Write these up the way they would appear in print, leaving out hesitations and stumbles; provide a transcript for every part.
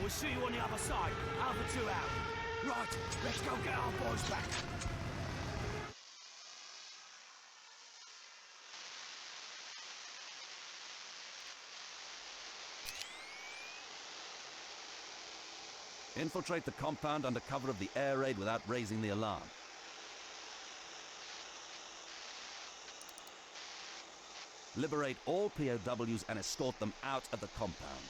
We'll see you on the other side. Alpha 2 out. Right, let's go get our boys back. Infiltrate the compound under cover of the air raid without raising the alarm. Liberate all POWs and escort them out of the compound.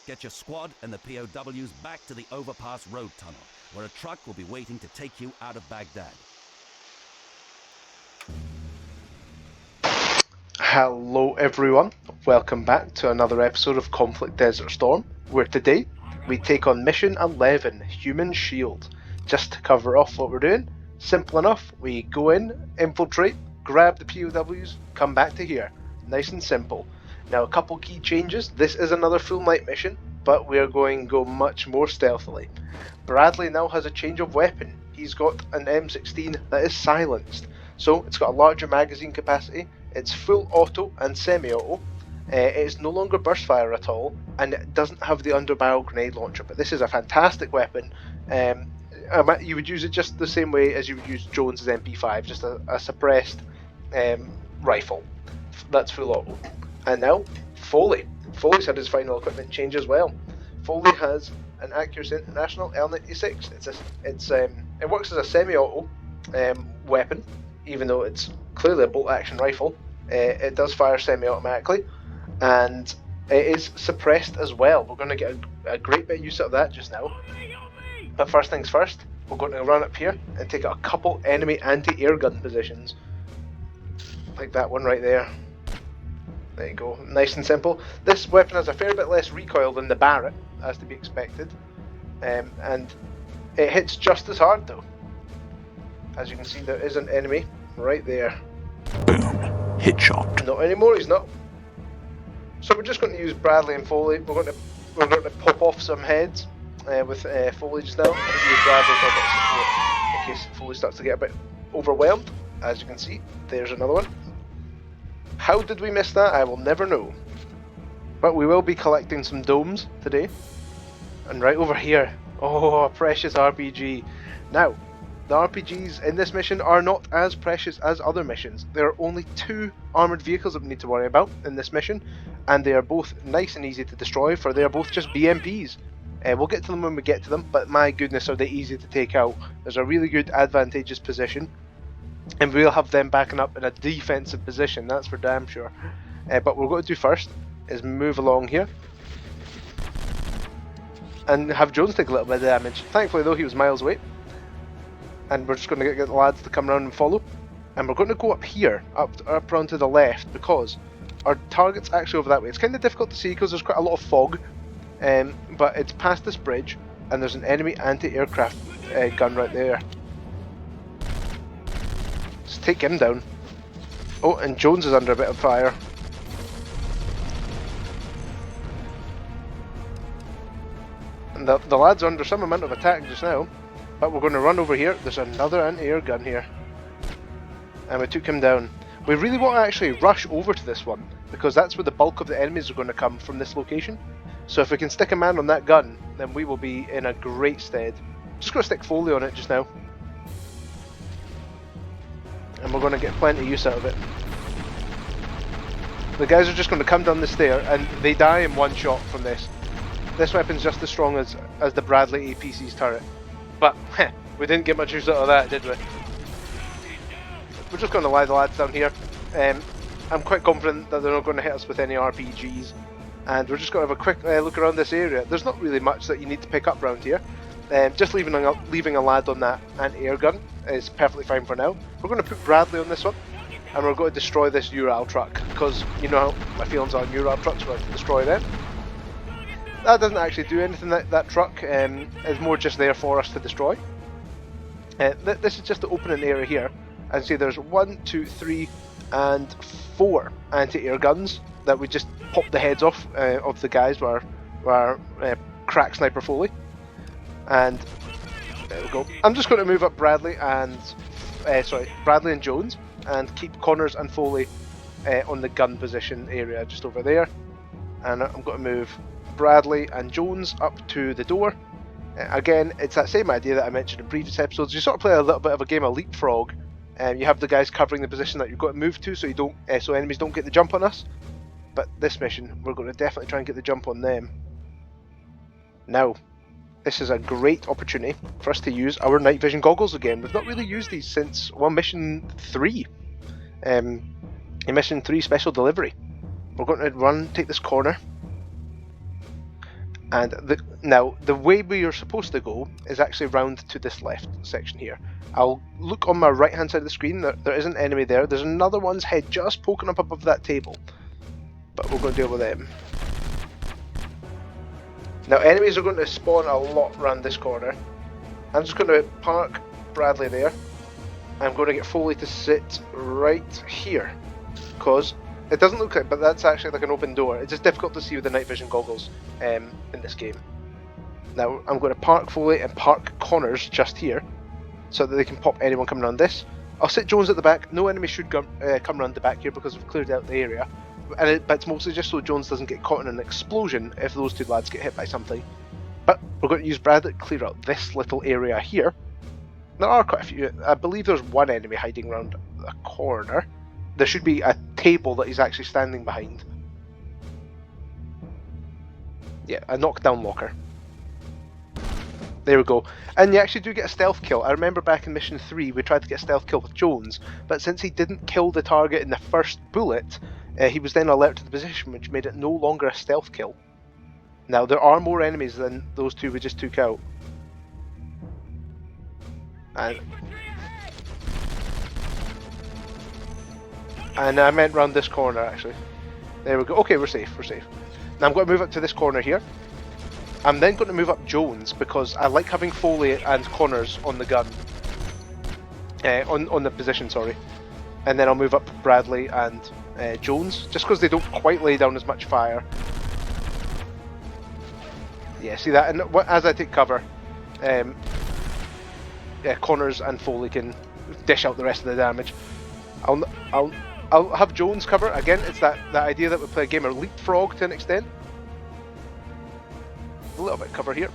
Get your squad and the POWs back to the overpass road tunnel, where a truck will be waiting to take you out of Baghdad. Hello everyone, welcome back to another episode of Conflict Desert Storm, where today we take on Mission 11, Human Shield. Just to cover off what we're doing, simple enough, we go in, infiltrate, grab the POWs, come back to here. Nice and simple. Now a couple key changes, this is another full night mission, but we are going to go much more stealthily. Bradley now has a change of weapon. He's got an M16 that is silenced, so it's got a larger magazine capacity. It's full auto and semi-auto. It is no longer burst fire at all, and it doesn't have the underbarrel grenade launcher. But this is a fantastic weapon. You would use it just the same way as you would use Jones's MP5, just a suppressed rifle. That's full auto. And now Foley. Foley's had his final equipment change as well. Foley has an Accuracy International L96. It works as a semi-auto weapon, even though it's clearly a bolt-action rifle. It does fire semi-automatically, and it is suppressed as well. We're going to get a great bit of use out of that just now. But first things first, we're going to run up here and take out a couple enemy anti-air gun positions. Like that one right there. There you go, nice and simple. This weapon has a fair bit less recoil than the Barrett, as to be expected. And it hits just as hard though. As you can see, there is an enemy right there. Boom. Headshot. Not anymore, he's not. So we're just going to use Bradley and Foley. We're going to pop off some heads with Foley just now. And use Bradley for a bit of support in case Foley starts to get a bit overwhelmed. As you can see, there's another one. How did we miss that? I will never know. But we will be collecting some domes today. And right over here, oh, a precious RPG. Now, the RPGs in this mission are not as precious as other missions. There are only 2 armoured vehicles that we need to worry about in this mission, and they are both nice and easy to destroy, for they are both just BMPs. We'll get to them when we get to them, but my goodness are they easy to take out. There's a really good advantageous position, and we'll have them backing up in a defensive position, that's for damn sure. But what we're going to do first is move along here, and have Jones take a little bit of damage. Thankfully though, he was miles away. And we're just going to get the lads to come around and follow. And we're going to go up here, up around to the left, because our target's actually over that way. It's kind of difficult to see because there's quite a lot of fog, but it's past this bridge, and there's an enemy anti-aircraft gun right there. Let's take him down. Oh, and Jones is under a bit of fire. And the lads are under some amount of attack just now. But we're going to run over here. There's another anti-air gun here. And we took him down. We really want to actually rush over to this one, because that's where the bulk of the enemies are going to come from, this location. So if we can stick a man on that gun, then we will be in a great stead. Just going to stick Foley on it just now. And we're going to get plenty of use out of it. The guys are just going to come down the stair, and they die in one shot from this. This weapon's just as strong as the Bradley APC's turret. But, we didn't get much use out of that, did we? We're just going to lie the lads down here. I'm quite confident that they're not going to hit us with any RPGs. And we're just going to have a quick look around this area. There's not really much that you need to pick up around here. Just leaving a lad on that anti-air gun is perfectly fine for now. We're going to put Bradley on this one. And we're going to destroy this Ural truck. Because you know how my feelings are on Ural trucks, we're going to destroy them. That doesn't actually do anything, that truck is more just there for us to destroy. This is just the opening area here, and see there's 1, 2, 3 and 4 anti-air guns that we just pop the heads off of the guys who are crack sniper Foley. And there we go. I'm just going to move up Bradley and Jones, and keep Connors and Foley on the gun position area just over there. and I'm going to move Bradley and Jones up to the door. Again, it's that same idea that I mentioned in previous episodes. You sort of play a little bit of a game of leapfrog. You have the guys covering the position that you've got to move to, so you don't, so enemies don't get the jump on us. But this mission, we're going to definitely try and get the jump on them. Now, this is a great opportunity for us to use our night vision goggles again. We've not really used these since, well, mission 3. In mission 3 special delivery. We're going to take this corner. And now, the way we are supposed to go is actually round to this left section here. I'll look on my right hand side of the screen, there is an enemy there. There's another one's head just poking up above that table. But we're going to deal with them. Now, enemies are going to spawn a lot around this corner. I'm just going to park Bradley there. I'm going to get Foley to sit right here. Because it doesn't look like, but that's actually like an open door. It's just difficult to see with the night vision goggles in this game. Now, I'm going to park Foley and park Connors just here, so that they can pop anyone coming around this. I'll sit Jones at the back. No enemy should come around the back here because we've cleared out the area. But it's mostly just so Jones doesn't get caught in an explosion if those two lads get hit by something. But we're going to use Bradley to clear out this little area here. There are quite a few. I believe there's one enemy hiding around a corner. There should be a table that he's actually standing behind. Yeah, a knockdown locker. There we go. And you actually do get a stealth kill. I remember back in mission 3 we tried to get a stealth kill with Jones, but since he didn't kill the target in the first bullet, he was then alerted to the position, which made it no longer a stealth kill. Now, there are more enemies than those two we just took out. And I meant round this corner, actually. There we go. Okay, we're safe, we're safe. Now I'm going to move up to this corner here. I'm then going to move up Jones, because I like having Foley and Connors on the gun. On the position, sorry. And then I'll move up Bradley and Jones, just because they don't quite lay down as much fire. Yeah, see that? And as I take cover, Connors and Foley can dish out the rest of the damage. I'll have Jones cover. Again, it's that idea that we play a game of leapfrog to an extent. A little bit of cover here.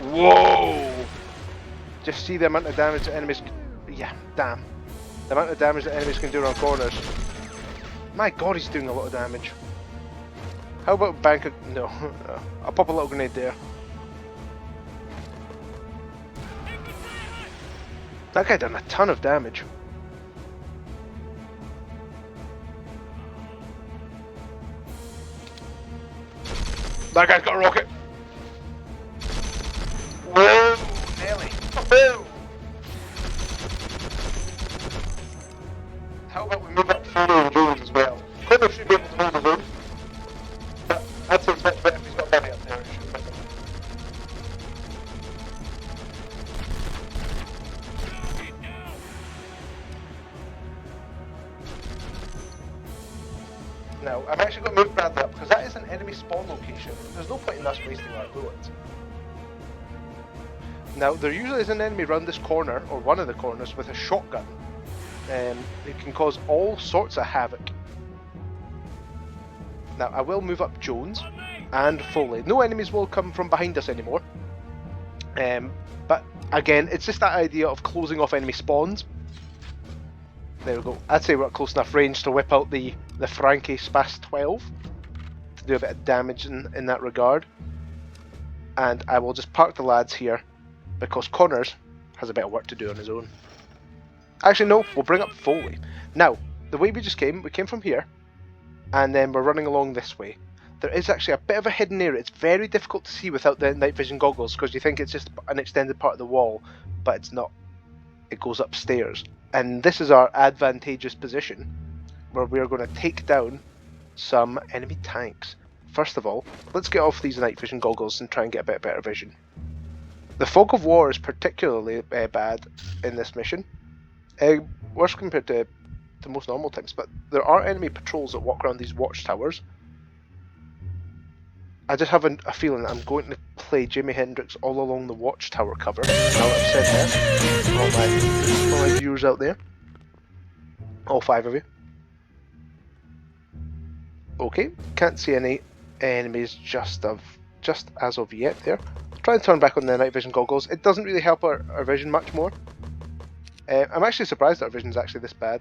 Whoa! Just see the amount of damage that enemies... Yeah, damn. The amount of damage that enemies can do around corners. My god, he's doing a lot of damage. How about bank a... No. I'll pop a little grenade there. That guy done a ton of damage. That guy's got a rocket! Whoa! Nearly! Whoa! How about we move up Foley and Jones as well? Connor should be able to hold his own. But I'd say it's much better if he's got money up there. Now, I'm actually going to move Bradley up, because that is an enemy spawn location. There's no point in us wasting our bullets. Now, there usually is an enemy around this corner, or one of the corners, with a shotgun. It can cause all sorts of havoc. Now, I will move up Jones and Foley. No enemies will come from behind us anymore. But, again, it's just that idea of closing off enemy spawns. There we go. I'd say we're at close enough range to whip out the Frankie Spas 12 to do a bit of damage in that regard. And I will just park the lads here because Connors has a bit of work to do on his own. Actually, no, we'll bring up Foley. Now, the way we came from here, and then we're running along this way. There is actually a bit of a hidden area. It's very difficult to see without the night vision goggles because you think it's just an extended part of the wall, but it's not. It goes upstairs. And this is our advantageous position where we are going to take down some enemy tanks. First of all, let's get off these night vision goggles and try and get a bit better vision. The fog of war is particularly bad in this mission. Worse compared to most normal times, but there are enemy patrols that walk around these watchtowers. I just have a feeling I'm going to play Jimi Hendrix all along the watchtower cover. Now that I've said that, all my viewers out there, all 5 of you. Okay, can't see any enemies just as of yet there. Try and turn back on the night vision goggles. It doesn't really help our vision much more. I'm actually surprised that our vision's actually this bad.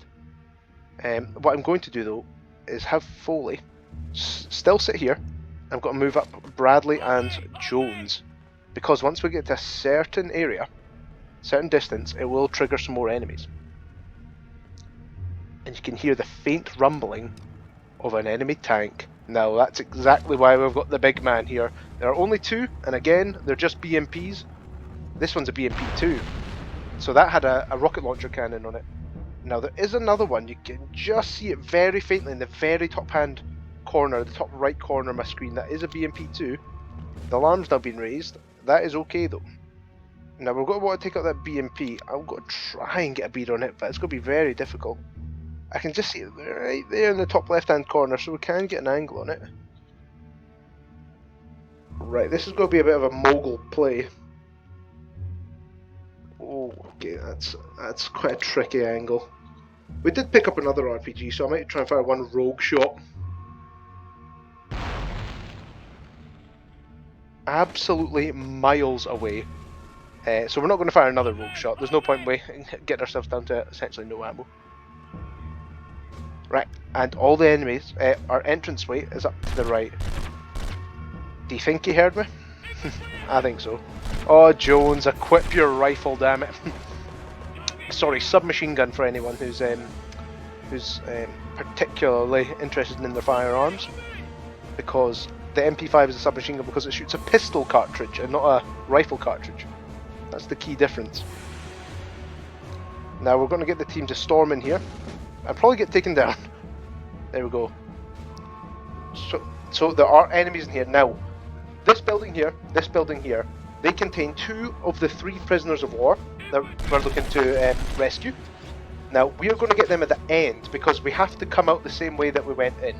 What I'm going to do though is have Foley still sit here. I've got to move up Bradley and Jones, because once we get to a certain area, certain distance, it will trigger some more enemies. And you can hear the faint rumbling of an enemy tank. Now that's exactly why we've got the big man here. There are only two, and again, they're just BMPs. This one's a BMP too. So that had a rocket launcher cannon on it. Now there is another one, you can just see it very faintly in the very top hand corner, the top right corner of my screen. That is a BMP too. The alarm's now been raised. That is okay though. Now we're going to want to take out that BMP. I'm going to try and get a bead on it, but it's going to be very difficult. I can just see it right there in the top left hand corner, so we can get an angle on it. Right, this is going to be a bit of a mogul play. Oh, okay, that's quite a tricky angle. We did pick up another RPG, so I might try and fire one rogue shot. Absolutely miles away. So we're not going to fire another rogue shot. There's no point in getting ourselves down to essentially no ammo. Right, and all the enemies, our entranceway is up to the right. Do you think he heard me? I think so. Oh, Jones, equip your rifle, damn it. Sorry, submachine gun for anyone who's particularly interested in their firearms, because the MP5 is a submachine gun because it shoots a pistol cartridge and not a rifle cartridge. That's the key difference. Now we're going to get the team to storm in here and probably get taken down. There we go. So there are enemies in here. Now, this building here, they contain 2 of the 3 prisoners of war that we're looking to rescue. Now, we are going to get them at the end because we have to come out the same way that we went in.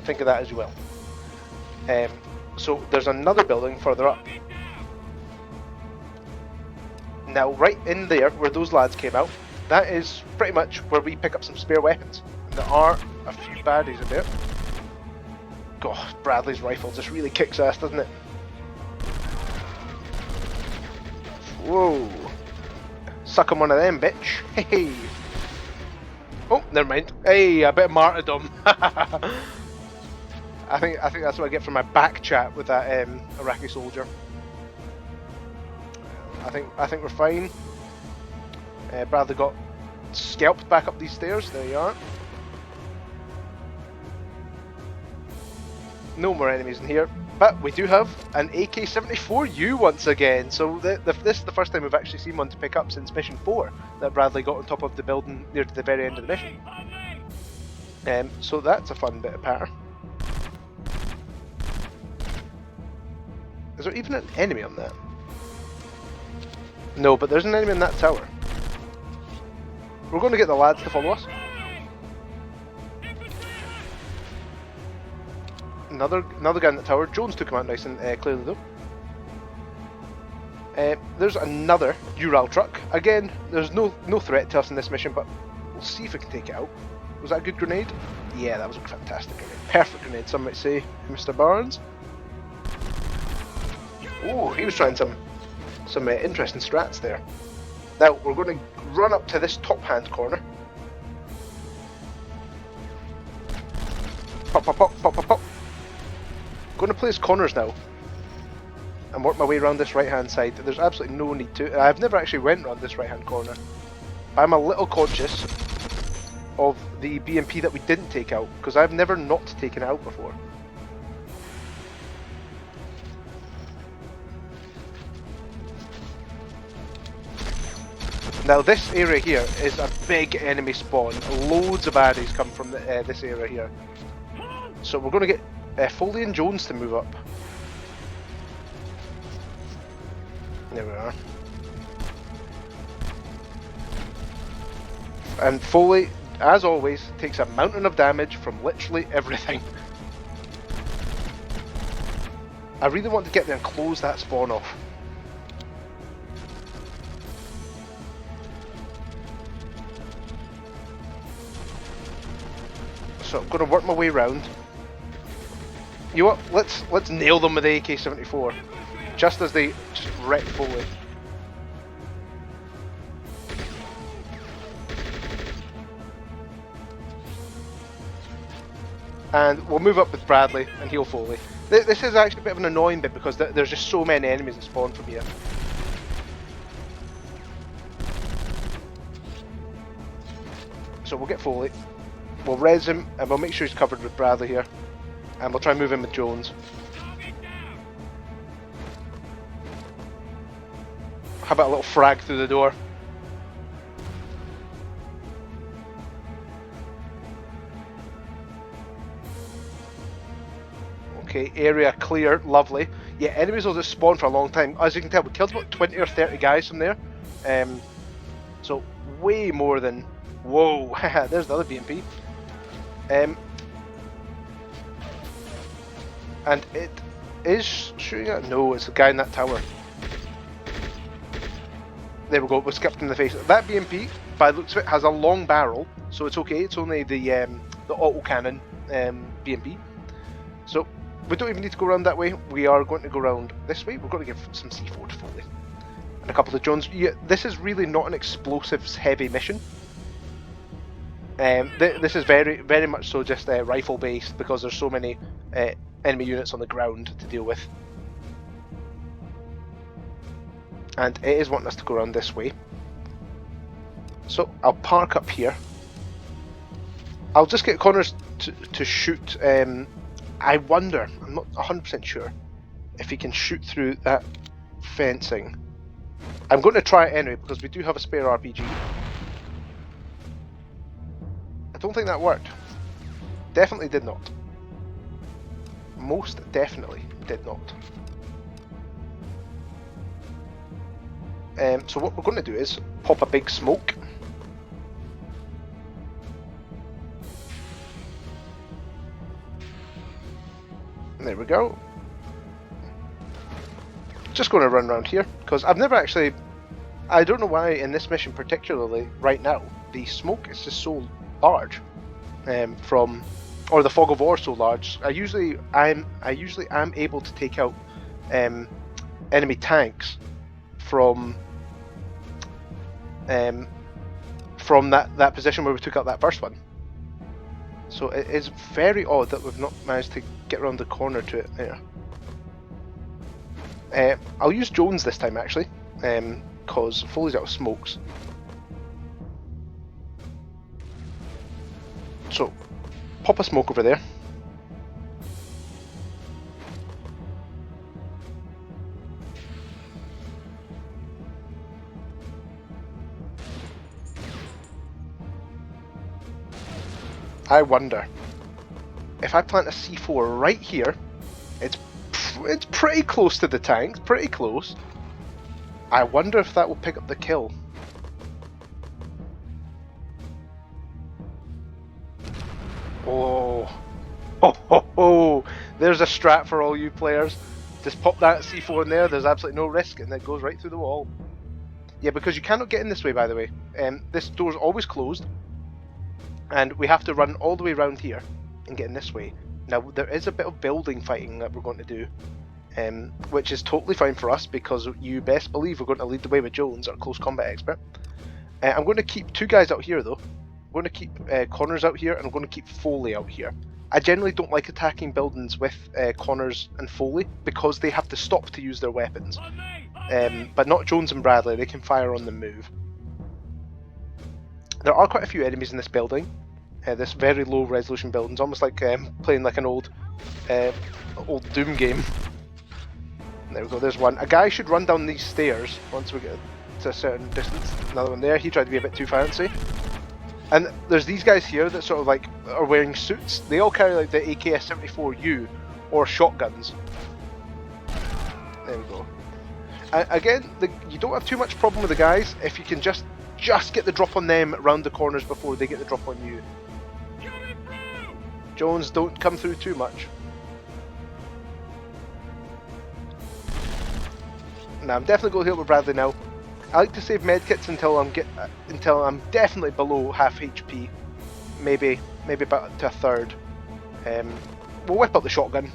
Think of that as well. So there's another building further up. Now, right in there, where those lads came out, that is pretty much where we pick up some spare weapons. And there are a few baddies in there. God, Bradley's rifle just really kicks ass, doesn't it? Whoa. Suck on one of them, bitch. Hey. Oh, never mind. Hey, a bit of martyrdom. I think that's what I get from my back chat with that Iraqi soldier. I think we're fine. Bradley got scalped back up these stairs. There you are. No more enemies in here, but we do have an AK-74U once again. So this is the first time we've actually seen one to pick up since mission 4 that Bradley got on top of the building near to the very end of the mission. So that's a fun bit of patter. Is there even an enemy on that? No, but there's an enemy in that tower. We're going to get the lads to follow us. Another guy in the tower. Jones took him out nice and clearly though. There's another Ural truck. Again, there's no threat to us in this mission, but we'll see if we can take it out. Was that a good grenade? Yeah, that was a fantastic grenade. Perfect grenade, some might say, Mr. Barnes. Oh, he was trying some interesting strats there. Now, we're going to run up to this top-hand corner. Pop, pop, pop, pop, pop, pop. Going to place corners now and work my way around this right-hand side. There's absolutely no need to. I've never actually went around this right-hand corner. I'm a little conscious of the BMP that we didn't take out, because I've never not taken it out before. Now this area here is a big enemy spawn. Loads of baddies come from this area here. So we're going to get Foley and Jones to move up. There we are. And Foley, as always, takes a mountain of damage from literally everything. I really want to get there and close that spawn off. So I'm going to work my way round. You know what? Let's nail them with the AK-74, just as they just wreck Foley. And we'll move up with Bradley and heal Foley. This is actually a bit of an annoying bit because there's just so many enemies that spawn from here. So we'll get Foley, we'll res him, and we'll make sure he's covered with Bradley here. And we'll try and move him with Jones. How about a little frag through the door? Okay, area clear, lovely. Yeah, enemies will just spawn for a long time. As you can tell, we killed about 20 or 30 guys from there. So, way more than... Whoa, there's the other BMP. And it is shooting at... No, it's the guy in that tower. There we go, we skipped in the face. That BMP, by the looks of it, has a long barrel, so it's okay. It's only the autocannon BMP. So, we don't even need to go around that way. We are going to go around this way. We're going to give some C4 to Foley. And a couple of Jones. Yeah, this is really not an explosives heavy mission. This is very much so just rifle based because there's so many enemy units on the ground to deal with. And it is wanting us to go around this way. So I'll park up here. I'll just get Connors to shoot. I wonder, I'm not 100% sure, if he can shoot through that fencing. I'm going to try it anyway because we do have a spare RPG. I don't think that worked. Definitely did not. Most definitely did not. So what we're going to do is pop a big smoke. There we go. Just going to run around here because I've never actually... I don't know why in this mission particularly right now the smoke is just so large or the fog of war so large. I usually am able to take out enemy tanks from that position where we took out that first one. So it is very odd that we've not managed to get around the corner to it there. I'll use Jones this time actually, because Foley's out of smokes. So, pop a smoke over there. I wonder if I plant a C4 right here. It's pretty close to the tanks, pretty close. I wonder if that will pick up the kill. Oh, ho! There's a strat for all you players. Just pop that C4 in there. There's absolutely no risk, and it goes right through the wall. Yeah, because you cannot get in this way, by the way. This door's always closed. And we have to run all the way around here and get in this way. Now, there is a bit of building fighting that we're going to do, which is totally fine for us because you best believe we're going to lead the way with Jones, our close combat expert. I'm going to keep two guys out here, though. I'm going to keep Connors out here, and I'm going to keep Foley out here. I generally don't like attacking buildings with Connors and Foley because they have to stop to use their weapons. But not Jones and Bradley, they can fire on the move. There are quite a few enemies in this building. This very low resolution building. It's almost like playing like an old Doom game. There we go, there's one. A guy should run down these stairs once we get to a certain distance. Another one there, he tried to be a bit too fancy. And there's these guys here that sort of like are wearing suits. They all carry like the AKS-74U or shotguns. There we go. And again, you don't have too much problem with the guys if you can just get the drop on them round the corners before they get the drop on you. Jones, don't come through too much. Now I'm definitely going to heal with Bradley now. I like to save medkits until I'm definitely below half HP, maybe maybe about to a third. We'll whip up the shotgun,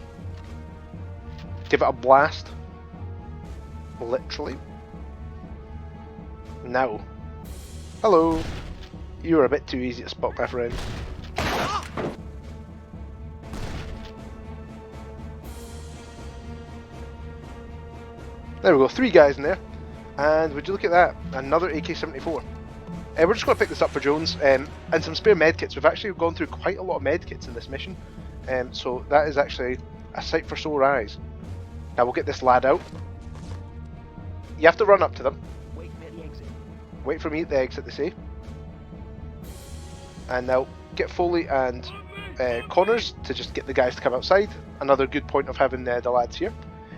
give it a blast, literally. Now, hello. You're a bit too easy to spot, my friend. There we go, 3 guys in there. And would you look at that, another AK-74. We're just going to pick this up for Jones, and some spare medkits. We've actually gone through quite a lot of medkits in this mission, so that is actually a sight for sore eyes. Now we'll get this lad out. You have to run up to them. Wait for me at the exit. Wait for me at the exit, they say. And now get Foley and Connors to just get the guys to come outside. Another good point of having the lads here.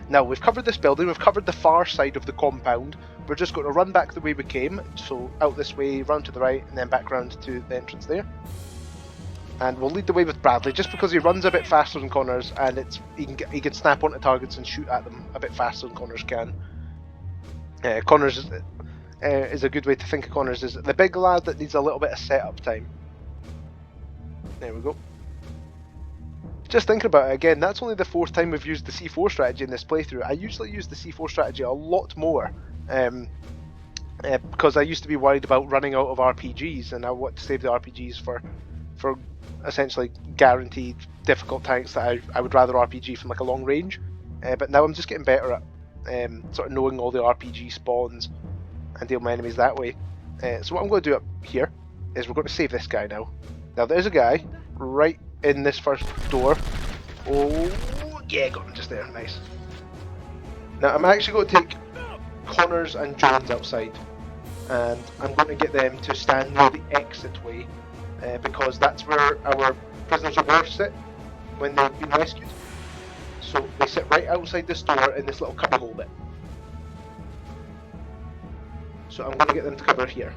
Now we've covered this building, we've covered the far side of the compound. We're just going to run back the way we came, so out this way, round to the right, and then back round to the entrance there. And we'll lead the way with Bradley, just because he runs a bit faster than Connors, and he can snap onto targets and shoot at them a bit faster than Connors can. Connors is a good way to think of Connors is the big lad that needs a little bit of setup time. There we go. Just thinking about it again, that's only the 4th time we've used the C4 strategy in this playthrough. I usually use the C4 strategy a lot more, because I used to be worried about running out of RPGs, and I want to save the RPGs for essentially guaranteed difficult tanks that I would rather RPG from like a long range. But now I'm just getting better at sort of knowing all the RPG spawns and deal with my enemies that way. So what I'm going to do up here is we're going to save this guy now. Now there's a guy right in this first door. Oh yeah, got him just there, nice. Now I'm actually going to take Connors and Jones outside, and I'm going to get them to stand near the exit way, because that's where our prisoners of war sit when they've been rescued. So they sit right outside this door in this little cubbyhole bit. So I'm going to get them to cover here.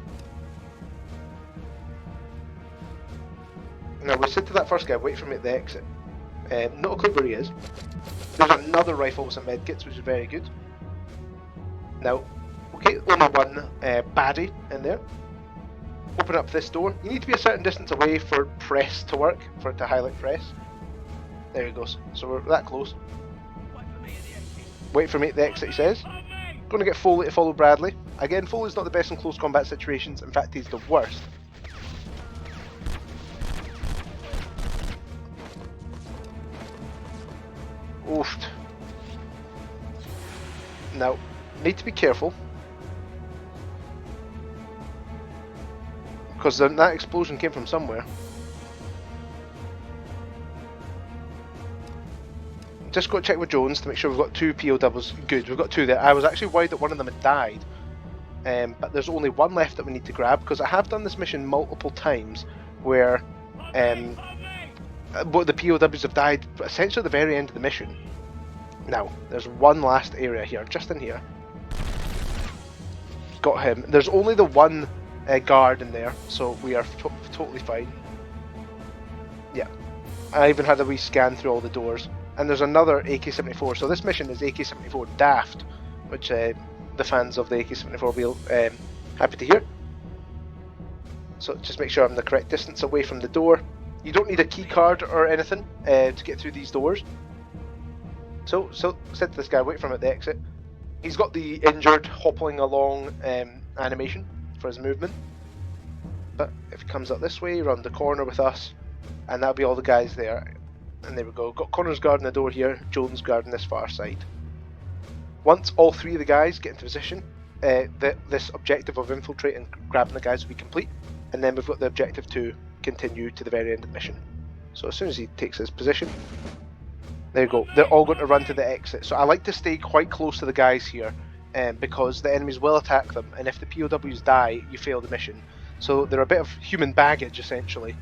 Now we'll sit to that first guy, wait for him at the exit. Not a clue where he is. There's another rifle with some medkits, which is very good. Now, okay, only one baddie in there. Open up this door. You need to be a certain distance away for press to work, for it to highlight press. There he goes. So we're that close. Wait for me at the exit, he says. Going to get Foley to follow Bradley. Again, Foley's not the best in close combat situations. In fact, he's the worst. Oofed. Now, need to be careful, because that explosion came from somewhere. Just got to check with Jones to make sure we've got 2 POWs. Good, we've got 2 there. I was actually worried that one of them had died, but there's only one left that we need to grab, because I have done this mission multiple times where but the POWs have died essentially at the very end of the mission. Now, there's one last area here, just in here. Got him. There's only the one guard in there, so we are totally fine. Yeah. I even had a wee scan through all the doors. And there's another AK-74, so this mission is AK-74 Daft, which the fans of the AK-74 will be happy to hear. So just make sure I'm the correct distance away from the door. You don't need a key card or anything to get through these doors. So said to this guy, wait for him at the exit. He's got the injured hoppling along animation for his movement. But if he comes up this way, around the corner with us, and that'll be all the guys there. And there we go. Got Connors guarding the door here, Jones guarding this far side. Once all 3 of the guys get into position, this objective of infiltrating and grabbing the guys will be complete. And then we've got the objective to continue to the very end of the mission. So as soon as he takes his position, there you go. They're all going to run to the exit. So I like to stay quite close to the guys here, because the enemies will attack them, and if the POWs die, you fail the mission. So they're a bit of human baggage essentially.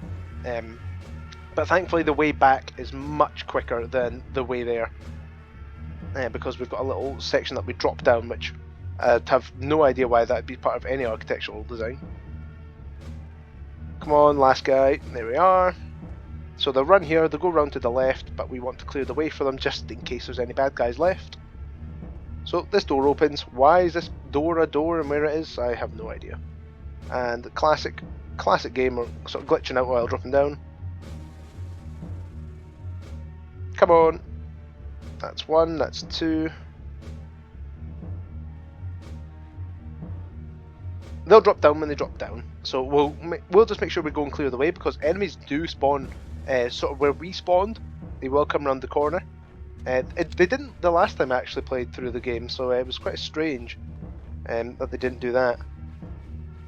But thankfully the way back is much quicker than the way there, because we've got a little section that we drop down, which I have no idea why that would be part of any architectural design. Come on, last guy. There we are. So they'll run here, they'll go round to the left, but we want to clear the way for them just in case there's any bad guys left. So this door opens. Why is this door a door and where it is, I have no idea. And classic game, we're sort of glitching out while dropping down. Come on. That's 1, that's 2. They'll drop down when they drop down, so we'll just make sure we go and clear the way, because enemies do spawn sort of where we spawned. They will come around the corner. They didn't the last time I actually played through the game, so it was quite strange that they didn't do that.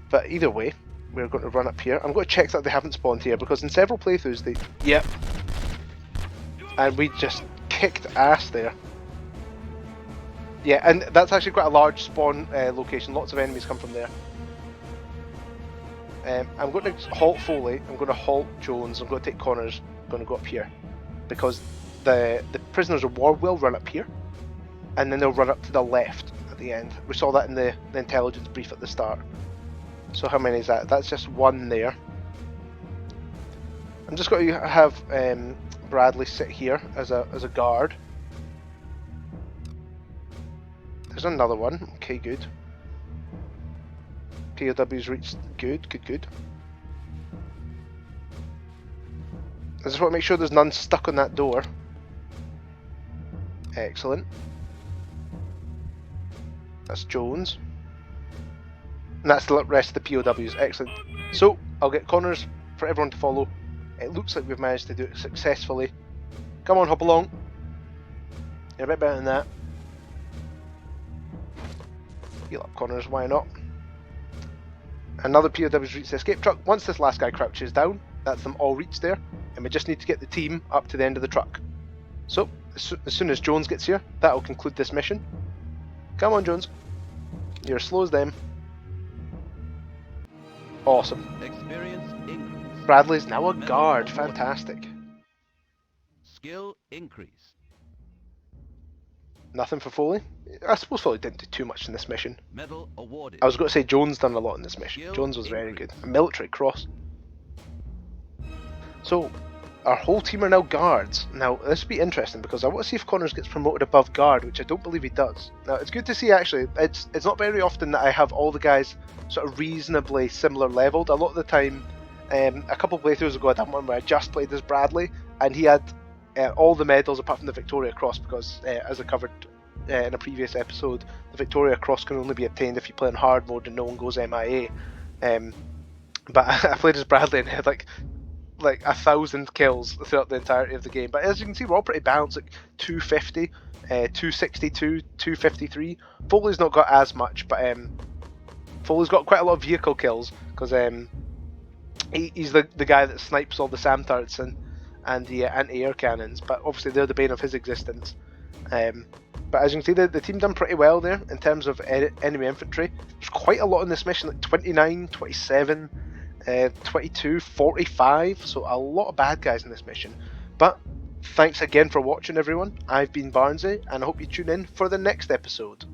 But either way, we're going to run up here. I'm going to check that they haven't spawned here, because in several playthroughs they... Yep. And we just kicked ass there. Yeah, and that's actually quite a large spawn location. Lots of enemies come from there. I'm going to halt Foley, I'm going to halt Jones, I'm going to take Connors, I'm going to go up here. Because the prisoners of war will run up here, and then they'll run up to the left at the end. We saw that in the intelligence brief at the start. So how many is that? That's just 1 there. I'm just going to have Bradley sit here as a guard. There's another one. Okay, good. POW's reached. Good. I just want to make sure there's none stuck on that door. Excellent. That's Jones. And that's the rest of the POWs. Excellent. So, I'll get Connors for everyone to follow. It looks like we've managed to do it successfully. Come on, hop along. You're a bit better than that. Heal up Connors, why not? Another POW's reached the escape truck. Once this last guy crouches down, that's them all reached there. And we just need to get the team up to the end of the truck. So, as soon as Jones gets here, that'll conclude this mission. Come on, Jones. You're as slow as them. Awesome. Experience increase. Bradley's now a guard. Fantastic. Skill increase. Nothing for Foley. I suppose Foley didn't do too much in this mission. Medal awarded. I was going to say Jones done a lot in this mission. Jones was very good. A military cross. So, our whole team are now guards. Now, this would be interesting because I want to see if Connors gets promoted above guard, which I don't believe he does. Now, it's good to see actually. It's not very often that I have all the guys sort of reasonably similar leveled. A lot of the time, a couple of playthroughs ago I done one where I just played as Bradley, and he had all the medals apart from the Victoria Cross because, as I covered in a previous episode, the Victoria Cross can only be obtained if you play in hard mode and no one goes MIA. But I played as Bradley and had like 1,000 kills throughout the entirety of the game. But as you can see, we're all pretty balanced, like 250, 262, 253. Foley's not got as much, but Foley's got quite a lot of vehicle kills because he's the guy that snipes all the SAM turrets and the anti-air cannons. But obviously they're the bane of his existence. But as you can see, the team done pretty well there in terms of enemy infantry. There's quite a lot in this mission, like 29, 27. 22, 45, so a lot of bad guys in this mission. But thanks again for watching, everyone. I've been Barnsey, and I hope you tune in for the next episode.